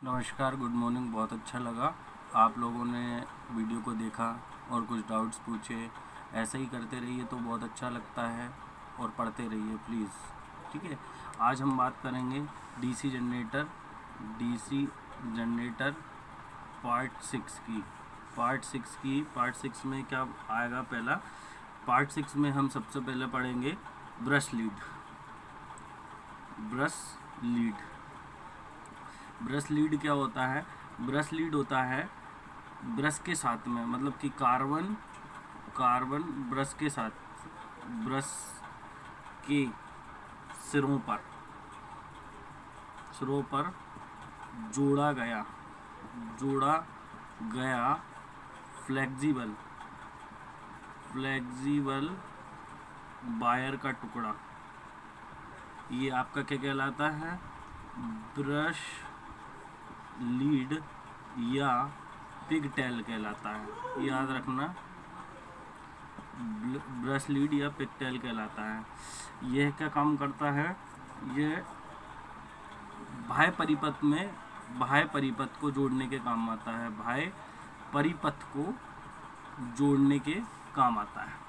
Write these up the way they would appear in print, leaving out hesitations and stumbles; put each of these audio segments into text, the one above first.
नमस्कार, good morning. बहुत अच्छा लगा आप लोगों ने वीडियो को देखा और कुछ डाउट्स पूछे। ऐसे ही करते रहिए तो बहुत अच्छा लगता है और पढ़ते रहिए प्लीज़। ठीक है, आज हम बात करेंगे डीसी जनरेटर पार्ट सिक्स में क्या आएगा। पहला पार्ट सिक्स में हम सबसे पहले पढ़ेंगे ब्रश लीड क्या होता है। ब्रश लीड होता है ब्रश के साथ में, मतलब कि कार्बन ब्रश के साथ, ब्रश के सिरों पर जोड़ा गया फ्लेक्सिबल वायर का टुकड़ा, ये आपका क्या कहलाता है? ब्रश लीड या पिगटेल कहलाता है। याद रखना, ब्रश लीड या पिगटेल कहलाता है। यह क्या काम करता है? यह बाह्य परिपथ को जोड़ने के काम आता है। बाह्य परिपथ को जोड़ने के काम आता है।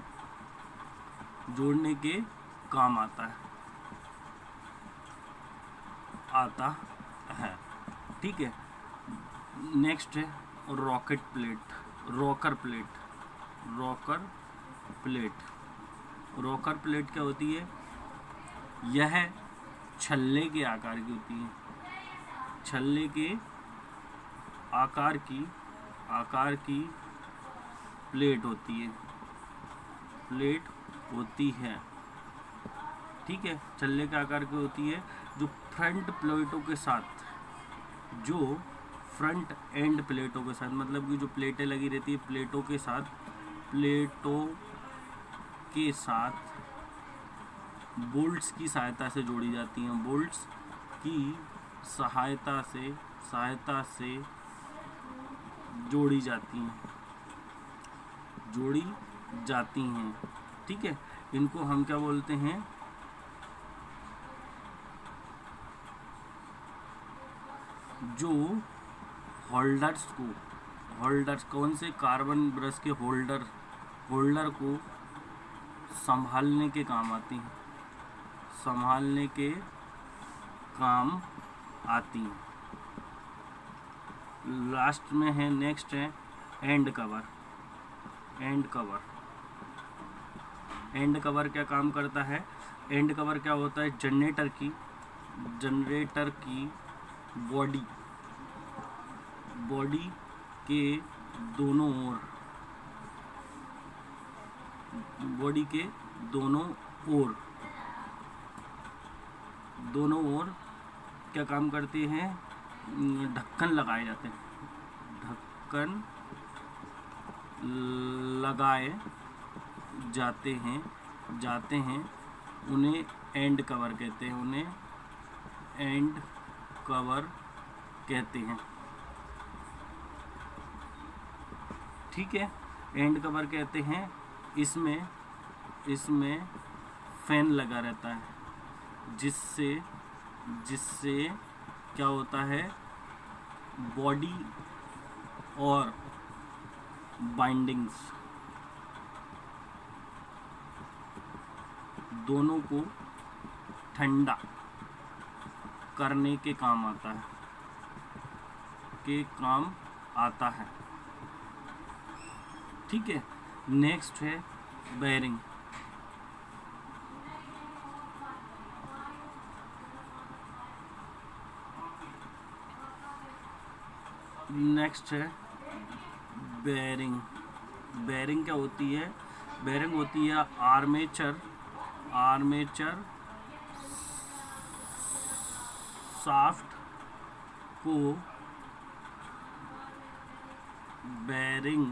ठीक है, नेक्स्ट है रॉकर प्लेट क्या होती है? यह छल्ले के आकार की होती है। छल्ले के आकार की प्लेट होती है। ठीक है, छल्ले के आकार की होती है, जो फ्रंट एंड प्लेटों के साथ, मतलब कि जो प्लेटें लगी रहती है प्लेटों के साथ बोल्ट्स की सहायता से जोड़ी जाती हैं। बोल्ट्स की सहायता से जोड़ी जाती हैं। ठीक है, इनको हम क्या बोलते हैं? जो होल्डर्स कौन से? कार्बन ब्रश के होल्डर को संभालने के काम आती हैं। लास्ट में है, नेक्स्ट है एंड कवर क्या काम करता है? एंड कवर क्या होता है? जनरेटर की बॉडी के दोनों ओर क्या काम करते हैं? ढक्कन लगाए जाते हैं। उन्हें एंड कवर कहते हैं। ठीक है, एंड कवर कहते हैं। इसमें फैन लगा रहता है, जिससे क्या होता है? बॉडी और बाइंडिंग्स दोनों को ठंडा करने के काम आता है। ठीक है, नेक्स्ट है बेयरिंग। बेयरिंग क्या होती है? बेयरिंग होती है आर्मेचर शाफ्ट को बेयरिंग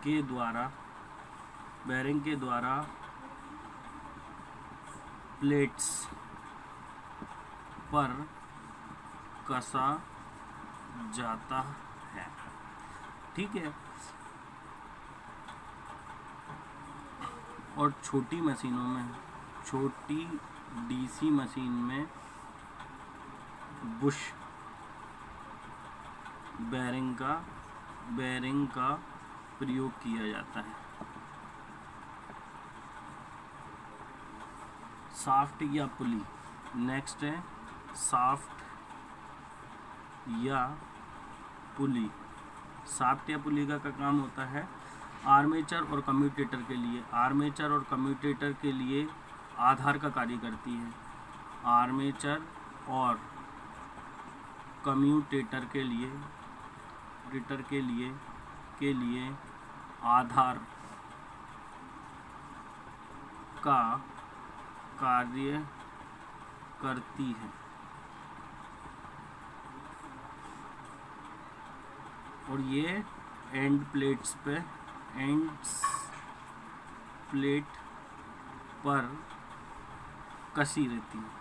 के द्वारा प्लेट्स पर कसा जाता है। ठीक है, और छोटी डीसी मशीन में बेरिंग का प्रयोग किया जाता है। शाफ्ट या पुली, नेक्स्ट है शाफ्ट या पुली। शाफ्ट या पुली का काम होता है आर्मेचर और कम्यूटेटर के लिए। आर्मेचर और कम्यूटेटर के लिए आधार का कार्य करती है। आर्मेचर और कम्यूटेटर के लिए आधार का कार्य करती है। और ये एंड प्लेट पर कसी रहती है।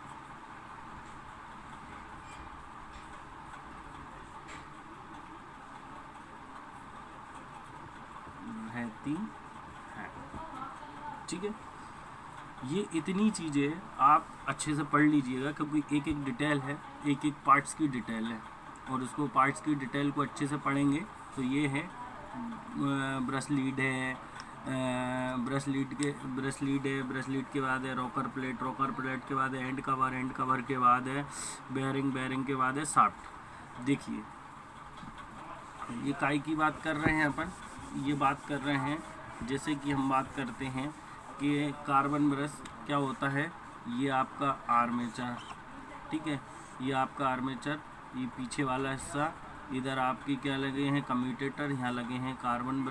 ठीक है, ये इतनी चीज़ें आप अच्छे से पढ़ लीजिएगा क्योंकि एक एक डिटेल है, एक एक पार्ट्स की डिटेल है, और उसको पार्ट्स की डिटेल को अच्छे से पढ़ेंगे तो ये है ब्रश लीड है, ब्रश लीड के बाद है रॉकर प्लेट के बाद है एंड कवर के बाद है बेयरिंग के बाद है शाफ्ट। देखिए ये काई की बात कर रहे हैं अपन, ये बात कर रहे हैं जैसे कि हम बात करते हैं कि कार्बन ब्रश क्या होता है, ये आपका आर्मेचर, ठीक है, ये आपका आर्मेचर, ये पीछे वाला हिस्सा, इधर आपकी क्या लगे हैं कम्यूटेटर, यहाँ लगे हैं कार्बन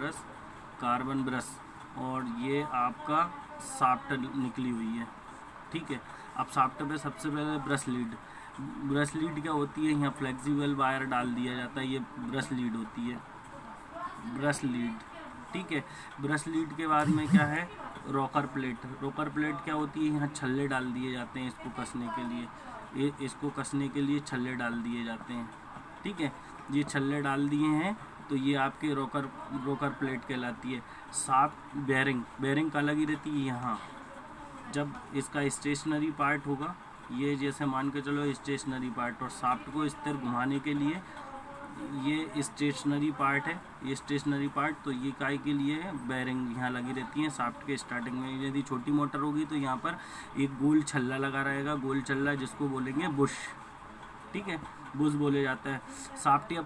ब्रश, और ये आपका शाफ्ट निकली हुई है। ठीक है, अब शाफ्ट पे सबसे पहले ब्रश लीड क्या होती है, यहाँ फ्लेक्सिबल वायर डाल दिया जाता है, ये ब्रश लीड होती है, ब्रश लीड। ठीक है, ब्रश लीड के बाद में क्या है रॉकर प्लेट क्या होती है, यहाँ छल्ले डाल दिए जाते हैं इसको कसने के लिए, इसको कसने के लिए छल्ले डाल दिए जाते हैं। ठीक है, ये छल्ले डाल दिए हैं तो ये आपके रॉकर प्लेट कहलाती है। शाफ्ट बेयरिंग का लगी रहती है यहाँ, जब इसका स्टेशनरी पार्ट होगा, ये जैसे मान के चलो स्टेशनरी पार्ट, और शाफ्ट को स्थिर घुमाने के लिए ये स्टेशनरी पार्ट है, ये स्टेशनरी पार्ट, तो ये काय के लिए है बेयरिंग यहाँ लगी रहती है शाफ्ट के स्टार्टिंग में। यदि छोटी मोटर होगी तो यहाँ पर एक गोल छल्ला लगा रहेगा, गोल छल्ला जिसको बोलेंगे बुश। ठीक है, बुश बोले जाता है। शाफ्ट या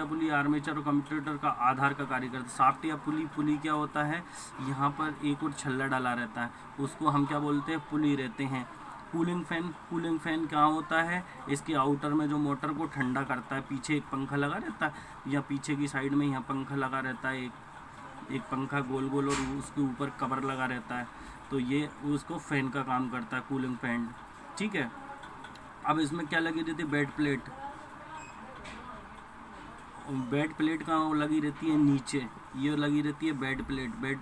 पुली आर्मेचर और कम्यूटेटर का आधार का कार्य करता है। शाफ्ट या पुली क्या होता है, यहाँ पर एक और छल्ला डाला रहता है, उसको हम क्या बोलते हैं, पुली रहते हैं। कूलिंग फैन क्या होता है, इसके आउटर में जो मोटर को ठंडा करता है, पीछे एक पंखा लगा रहता है, या पीछे की साइड में यहाँ पंखा लगा रहता है, एक पंखा गोल गोल, और उसके ऊपर कवर लगा रहता है, तो ये उसको फैन का काम करता है, कूलिंग फैन। ठीक है, अब इसमें क्या लगी रहती है, बेड प्लेट कहाँ लगी रहती है, नीचे, ये लगी रहती है बेड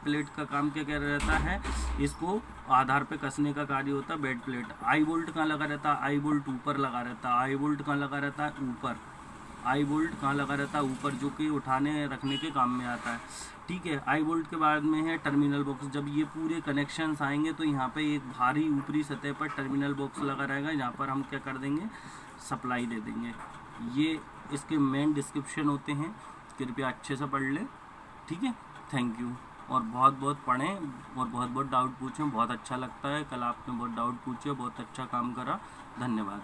प्लेट का काम क्या रहता है, इसको आधार पे कसने का कार्य होता है बेड प्लेट। आई बोल्ट कहाँ लगा रहता है, आई बोल्ट ऊपर लगा रहता है, आई बोल्ट कहाँ लगा रहता है, ऊपर, जो कि उठाने रखने के काम में आता है। ठीक है, आई बोल्ट के बाद में है टर्मिनल बॉक्स। जब ये पूरे कनेक्शंस आएंगे तो यहाँ पे एक भारी ऊपरी सतह पर टर्मिनल बॉक्स लगा रहेगा, यहाँ पर हम क्या कर देंगे, सप्लाई दे देंगे। ये इसके मेन डिस्क्रिप्शन होते हैं, कृपया अच्छे से पढ़ लें। ठीक है, थैंक यू। और बहुत पढ़ें और बहुत डाउट पूछें, बहुत अच्छा लगता है। कल आपने बहुत डाउट पूछे, बहुत अच्छा काम करा, धन्यवाद।